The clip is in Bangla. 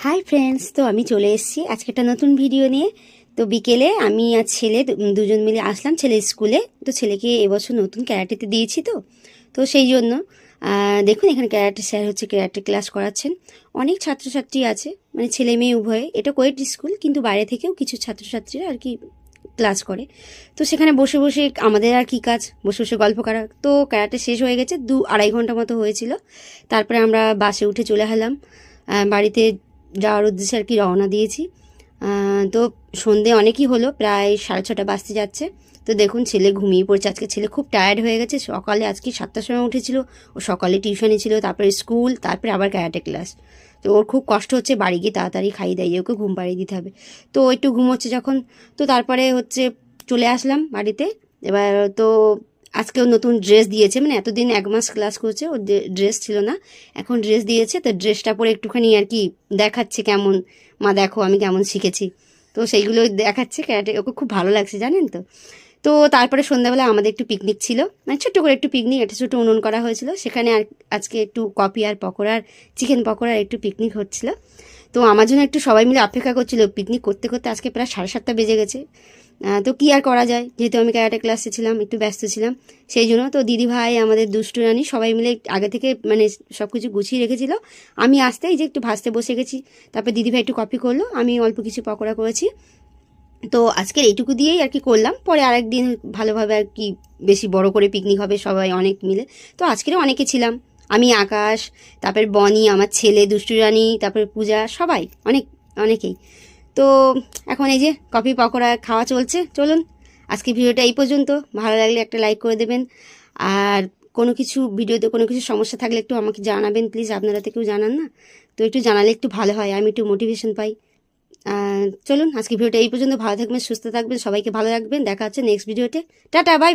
হাই ফ্রেন্ডস, তো আমি চলে এসেছি আজকে একটা নতুন ভিডিও নিয়ে। তো বিকেলে আমি আর ছেলে দুজন মিলে আসলাম ছেলের স্কুলে। তো ছেলেকে এবছর নতুন ক্যারাটেতে দিয়েছি। তো সেই জন্য দেখুন এখানে ক্যারাটে স্যার হচ্ছে ক্যারাটে ক্লাস করাচ্ছেন। অনেক ছাত্রছাত্রী আছে, মানে ছেলে মেয়ে উভয়ে। এটা কোয়েট স্কুল, কিন্তু বাইরে থেকেও কিছু ছাত্রছাত্রীরা আর কি ক্লাস করে। তো সেখানে বসে বসে আমাদের আর কি কাজ, বসে বসে গল্প করা। তো ক্যারাটে শেষ হয়ে গেছে, 2-2.5 ঘন্টা মতো হয়েছিল। তারপরে আমরা বাসে উঠে চলে এলাম বাড়িতে যাওয়ার উদ্দেশ্যে আর কি রওনা দিয়েছি। তো সন্ধে অনেকই হলো, প্রায় 6:30 বাজতে যাচ্ছে। তো দেখুন ছেলে ঘুমিয়ে পড়ছে। আজকে ছেলে খুব টায়ার্ড হয়ে গেছে। সকালে আজকে 7টার সময় উঠেছিল। ও সকালে টিউশনে ছিল, তারপরে স্কুল, তারপরে আবার ক্যারাটে ক্লাস। তো ওর খুব কষ্ট হচ্ছে, বাড়ি গিয়ে তাড়াতাড়ি খাইয়ে দাইয়ে ওকে ঘুম পাড়িয়ে দিতে হবে। তো ও একটু ঘুমোচ্ছে যখন, তো তারপরে হচ্ছে চলে আসলাম বাড়িতে। এবার তো আজকেও নতুন ড্রেস দিয়েছে, মানে এতদিন 1 মাস ক্লাস করছে, ওর ড্রেস ছিল না, এখন ড্রেস দিয়েছে। তো ড্রেসটা পরে একটুখানি আর কি দেখাচ্ছে কেমন, মা দেখো আমি কেমন শিখেছি। তো সেইগুলো দেখাচ্ছে ক্যারাটে, ওকে খুব ভালো লাগছে জানেন তো। তো তারপরে সন্ধ্যাবেলা আমাদের একটু পিকনিক ছিল, মানে ছোট্ট করে একটু পিকনিক, একটা ছোটো উনুন করা হয়েছিল সেখানে। আর আজকে একটু কফি আর পকোড়ার, চিকেন পকোড়ার একটু পিকনিক হচ্ছিল। তো আমার জন্য একটু সবাই মিলে অপেক্ষা করছিল। পিকনিক করতে করতে আজকে প্রায় 7:30 বেজে গেছে। তো কী আর করা যায়, যেহেতু আমি ক্যারাটে ক্লাসে ছিলাম, একটু ব্যস্ত ছিলাম সেই জন্য। তো দিদি ভাই, আমাদের দুষ্টু রানী, সবাই মিলে আগে থেকে মানে সব কিছু গুছিয়ে রেখেছিল। আমি আসতেই যে একটু ভাজতে বসে গেছি। তারপর দিদি ভাই একটু কফি করলো, আমি অল্প কিছু পকোড়া করেছি। তো আজকের এইটুকু দিয়েই আর কি করলাম। পরে আরেকদিন ভালোভাবে আর কি বেশি বড় করে পিকনিক হবে, সবাই অনেক মিলে। তো আজকেরও অনেকে ছিলাম, আমি, আকাশ, তারপর বনি, আমার ছেলে দুষ্টু রানী, তারপরে পূজা, সবাই অনেকেই। তো এখন এই যে কফি পকোড়া খাওয়া চলছে। চলুন আজকে ভিডিওটা এই পর্যন্ত। ভালো লাগলে একটা লাইক করে দেবেন। আর কোনো কিছু ভিডিওতে কোনো কিছু সমস্যা থাকলে একটু আমাকে জানাবেন প্লিজ। আপনারা তো কেউ জানান না, তো একটু জানালে একটু ভালো হয়, আমি একটু মোটিভেশন পাই। চলুন আজকে ভিডিওটা এই পর্যন্ত। ভালো থাকবেন, সুস্থ থাকবেন, সবাইকে ভালো রাখবেন। দেখা হচ্ছে নেক্সট ভিডিওতে। টাটা, বাই।